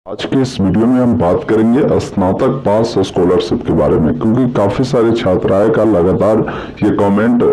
आज के इस वीडियो में हम बात करेंगे स्नातक पास स्कॉलरशिप के बारे में, क्योंकि काफी सारे छात्राएं का लगातार ये कमेंट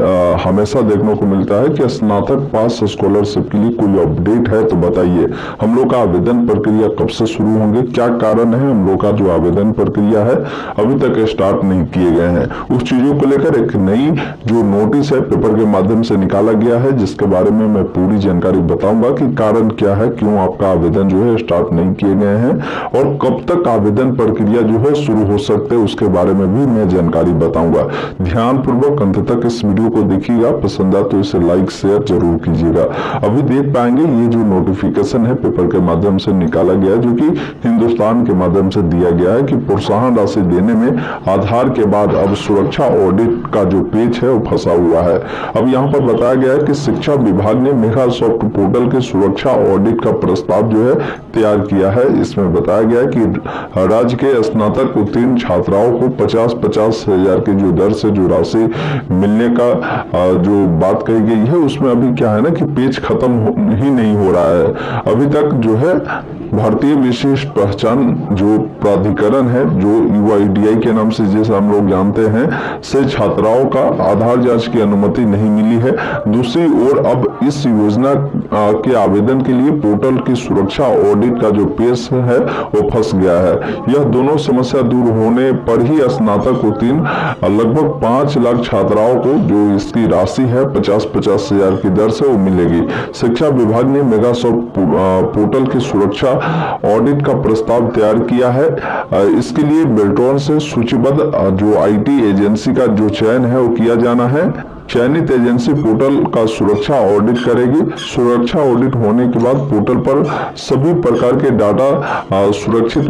हमेशा देखने को मिलता है कि स्नातक पास स्कॉलरशिप के लिए कोई अपडेट है तो बताइए। हम लोग का आवेदन प्रक्रिया कब से शुरू होंगे, क्या कारण है हम लोग का जो आवेदन प्रक्रिया है अभी तक स्टार्ट नहीं किए गए हैं। उस चीजों को लेकर एक नई जो नोटिस है पेपर के माध्यम से निकाला गया है, जिसके बारे में मैं पूरी जानकारी बताऊंगा कि कारण क्या है, क्यों आपका आवेदन जो है स्टार्ट नहीं किए गए हैं और कब तक आवेदन प्रक्रिया जो है शुरू हो सकते हैं, उसके बारे में भी मैं जानकारी बताऊंगा। ध्यान पूर्वक अंत तक इस वीडियो को देखिएगा, पसंद आए तो इसे लाइक शेयर जरूर कीजिएगा। अभी देख पाएंगे ये जो नोटिफिकेशन है पेपर के माध्यम से निकाला गया है, जो कि हिंदुस्तान के माध्यम से दिया गया है कि प्रोत्साहन राशि देने में आधार के बाद अब सुरक्षा ऑडिट का जो पेज है वो फंसा हुआ है। अब यहाँ पर बताया गया है कि शिक्षा विभाग ने मेगा सॉफ्ट पोर्टल के सुरक्षा ऑडिट का प्रस्ताव जो है तैयार किया है। इसमें बताया गया है कि राज्य के स्नातक उत्तीर्ण छात्राओं को 50-50 हजार की जो दर से जो राशि मिलने का जो बात कही गई है, उसमें अभी क्या है ना कि पेज खत्म ही नहीं हो रहा है। अभी तक जो है भारतीय विशेष पहचान जो प्राधिकरण है, जो यूआईडीआई के नाम से जैसे हम लोग जानते हैं, से छात्राओं का आधार जांच की अनुमति नहीं मिली है। दूसरी ओर अब इस योजना के आवेदन के लिए पोर्टल की सुरक्षा ऑडिट का जो पेज है वो फंस गया है। यह दोनों समस्या दूर होने पर ही स्नातक उत्तीर्ण लगभग 5 लाख छात्राओं को जो इसकी राशि है 50-50 हजार की दर से वो मिलेगी। शिक्षा विभाग ने मेगा सॉफ्ट पोर्टल की सुरक्षा ऑडिट का प्रस्ताव तैयार किया है। इसके लिए बेल्ट्रॉन से सूचीबद्ध जो आईटी एजेंसी का जो चयन है वो किया जाना है। चयनित एजेंसी पोर्टल का सुरक्षा ऑडिट करेगी। सुरक्षा ऑडिट होने के बाद पोर्टल पर सभी प्रकार के डाटा सुरक्षित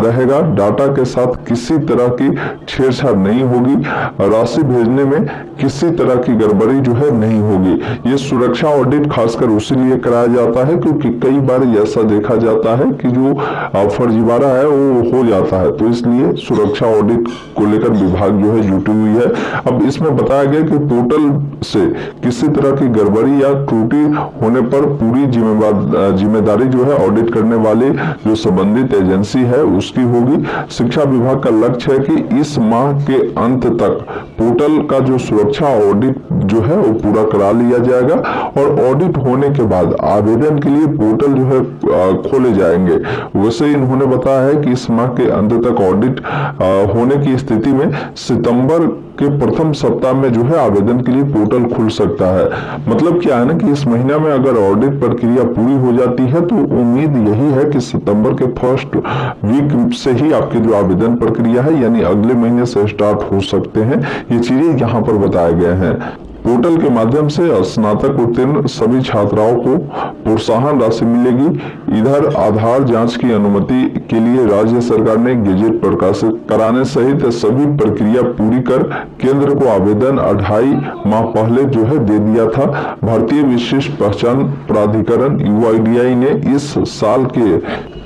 रहेगा। डाटा के साथ किसी तरह की छेड़छाड़ नहीं होगी। राशि भेजने में किसी तरह की गड़बड़ी जो है नहीं होगी। ये सुरक्षा ऑडिट खासकर उसीलिए कराया जाता है क्योंकि कई बार ऐसा देखा जाता है कि जो फर्जीवाड़ा है वो हो जाता है, तो इसलिए सुरक्षा ऑडिट को लेकर विभाग जो है जुटी हुई है। अब इसमें बताया गया कि पोर्टल से किसी तरह की गड़बड़ी या त्रुटि होने पर पूरी जिम्मेदारी जो है ऑडिट करने वाले जो संबंधित एजेंसी है उसकी होगी। शिक्षा विभाग का लक्ष्य है कि इस माह के अंत तक पोर्टल का जो सुरक्षा ऑडिट जो है वो पूरा करा लिया जाएगा और ऑडिट होने के बाद आवेदन के लिए पोर्टल जो है खोले जाएंगे। वैसे इन्होंने बताया है कि इस माह के अंत तक ऑडिट होने की स्थिति में सितंबर के प्रथम सप्ताह में जो है आवेदन के लिए पोर्टल खुल सकता है। मतलब क्या है ना कि इस महीना में अगर ऑडिट प्रक्रिया पूरी हो जाती है तो उम्मीद यही है कि सितंबर के फर्स्ट वीक से ही आपकी जो आवेदन प्रक्रिया है यानी अगले महीने से स्टार्ट हो सकते हैं। ये चीजें यहाँ पर बताए गए हैं। पोर्टल के माध्यम से स्नातक उत्तीर्ण सभी छात्राओं को प्रोत्साहन राशि मिलेगी। इधर आधार जांच की अनुमति के लिए राज्य सरकार ने गेजेट प्रकाशित कराने सहित सभी प्रक्रिया पूरी कर केंद्र को आवेदन 2.5 माह पहले जो है दे दिया था। भारतीय विशेष पहचान प्राधिकरण यूआईडीआई ने इस साल के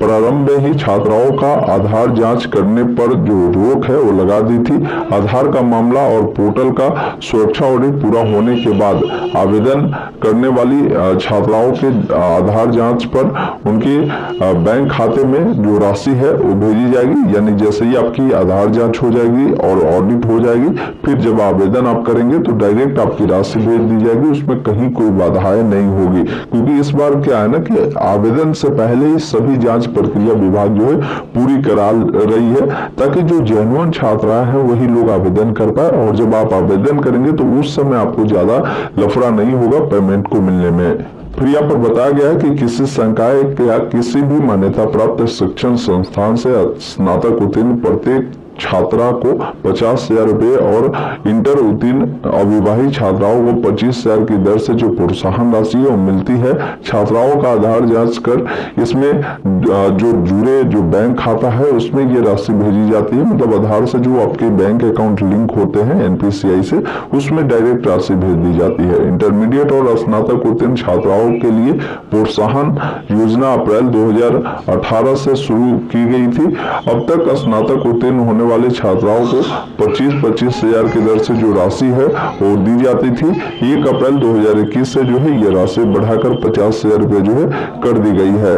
प्रारंभ में ही छात्राओं का आधार जांच करने पर जो रोक है वो लगा दी थी। आधार का मामला और पोर्टल का सुरक्षा ऑडिट पूरा होने के बाद आवेदन करने वाली छात्राओं के आधार जांच पर उनके बैंक खाते में जो राशि है वो भेजी जाएगी। यानी जैसे ही आपकी आधार जांच हो जाएगी और ऑडिट हो जाएगी, फिर जब आवेदन आप करेंगे तो डायरेक्ट आपकी राशि भेज दी जाएगी, उसमें कहीं कोई बाधाएं नहीं होगी। क्योंकि इस बार क्या है ना कि आवेदन से पहले ही सभी जांच प्रक्रिया विभाग जो है पूरी करा रही है, ताकि जो जेन्युइन छात्रा है वही लोग आवेदन कर पाए और जब आप आवेदन करेंगे तो उस समय आपको ज्यादा लफड़ा नहीं होगा पेमेंट को मिलने में। फिर यहाँ पर बताया गया है कि किसी संकाय या किसी भी मान्यता प्राप्त शिक्षण संस्थान से स्नातक उत्तीर्ण प्रत्येक छात्रा को 50,000 रुपए और इंटर उत्तीर्ण अविवाहित छात्राओं को 25,000 की दर से जो प्रोत्साहन राशि है वो मिलती है। छात्राओं का आधार जांच कर इसमें जो जुड़े जो बैंक खाता है उसमें ये राशि भेजी जाती है। मतलब आधार से जो आपके बैंक अकाउंट लिंक होते हैं एनपीसीआई से, उसमें डायरेक्ट राशि भेज दी जाती है। इंटरमीडिएट और स्नातक उत्तीर्ण छात्राओं के लिए प्रोत्साहन योजना अप्रैल 2018 से शुरू की गई थी। अब तक स्नातक उत्तीर्ण होने वाले छात्राओं को 25-25 हजार की दर से जो राशि है वो दी जाती थी। 1 अप्रैल 2021 से जो है ये राशि बढ़ाकर 50,000 रुपए जो है कर दी गई है।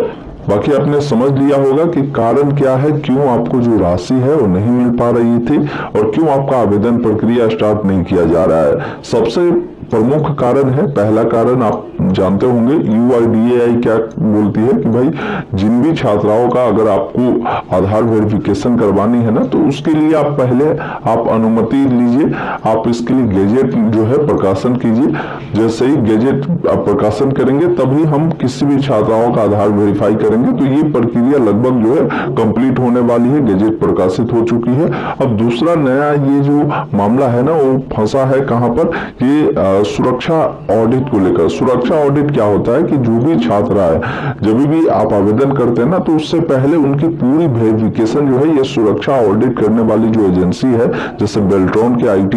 बाकी आपने समझ लिया होगा कि कारण क्या है, क्यों आपको जो राशि है वो नहीं मिल पा रही थी और क्यों आपका आवेदन प्रक्रिया स्टार्ट नहीं किया जा रहा है। सबसे प्रमुख कारण है, पहला कारण आप जानते होंगे UIDAI क्या बोलती है कि भाई जिन भी छात्राओं का अगर आपको आधार वेरिफिकेशन करवानी है ना, तो उसके लिए आप पहले आप अनुमति लीजिए, आप इसके लिए गेजेट जो है प्रकाशन कीजिए। जैसे ही गेजेट आप प्रकाशन करेंगे तभी हम किसी भी छात्राओं का आधार वेरीफाई करेंगे। तो ये प्रक्रिया लगभग जो है कंप्लीट होने वाली है, गेजेट प्रकाशित हो चुकी है। अब दूसरा नया ये जो मामला है ना, वो फंसा है कहां पर, ये सुरक्षा ऑडिट को लेकर। सुरक्षा ऑडिट क्या होता है कि जो भी छात्र है, जब भी आप आवेदन करते हैं ना, तो उससे पहले उनकी पूरी वेरिफिकेशन जो है ये सुरक्षा ऑडिट करने वाली जो एजेंसी है, जैसे बेल्ट्रॉन के IT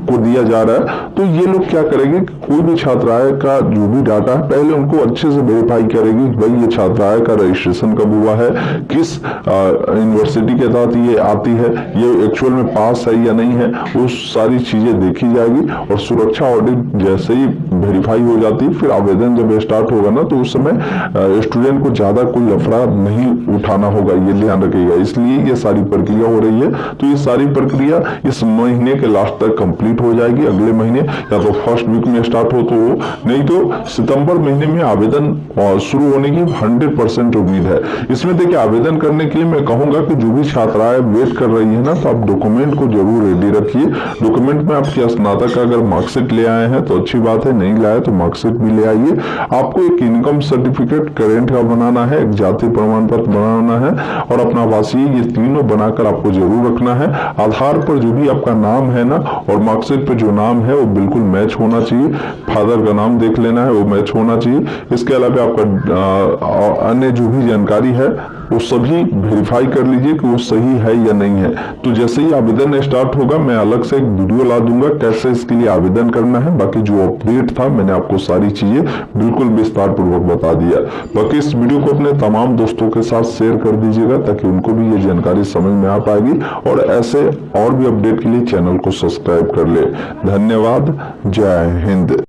को दिया जा रहा है। तो ये लोग क्या करेंगे, कोई भी छात्राएं का जो भी डाटा है पहले उनको अच्छे से वेरीफाई करेगी, भाई ये छात्राएं का रजिस्ट्रेशन कब हुआ है, किस यूनिवर्सिटी के तहत ये आती है, ये एक्चुअल में पास है या नहीं है, वो सारी चीजें देखी जाएगी। और सुरक्षा ऑडिट जैसे ही वेरीफाई हो जाती है, फिर आवेदन जब स्टार्ट होगा ना, तो उस समय स्टूडेंट को ज्यादा कोई लफड़ा नहीं उठाना होगा, ये ध्यान रखिएगा। इसलिए ये सारी प्रक्रिया हो रही है। तो ये सारी प्रक्रिया इस महीने के लास्ट तक कंप्लीट हो जाएगी। अगले महीने या तो फर्स्ट वीक में स्टार्ट हो तो वो, नहीं तो सितंबर महीने में आवेदन शुरू होने की 100% उम्मीद है। इसमें देखिए, आवेदन करने के लिए मैं कहूंगा कि जो भी छात्राएं वेट कर रही है ना, तो आप डॉक्यूमेंट को जरूर रेडी रखिए। डॉक्यूमेंट में आपकी स्नातक का अगर मार्कशीट ले आए हैं तो अच्छी बात है, नहीं लाए तो मार्कशीट भी ले आइए। आपको एक इनकम सर्टिफिकेट करेंट का बनाना है, एक जाति प्रमाण पत्र बनाना है और अपना आवासीय, ये तीनों बनाकर आपको जरूर रखना है। आधार पर जो भी आपका नाम है ना और मार्कशीट पे जो नाम है वो बिल्कुल मैच होना चाहिए। फादर का नाम देख लेना है, वो मैच होना चाहिए। इसके अलावा आपका अन्य जो भी जानकारी है वो सभी वेरीफाई कर लीजिए कि वो सही है या नहीं है। तो जैसे ही आवेदन स्टार्ट होगा, मैं अलग से एक वीडियो ला दूंगा कैसे इसके लिए आवेदन करना है। बाकी जो अपडेट था, मैंने आपको सारी चीजें बिल्कुल विस्तार पूर्वक बता दिया। बाकी इस वीडियो को अपने तमाम दोस्तों के साथ शेयर कर दीजिएगा, ताकि उनको भी ये जानकारी समझ में आ पाएगी। और ऐसे और भी अपडेट के लिए चैनल को सब्सक्राइब कर ले। धन्यवाद। जय हिंद।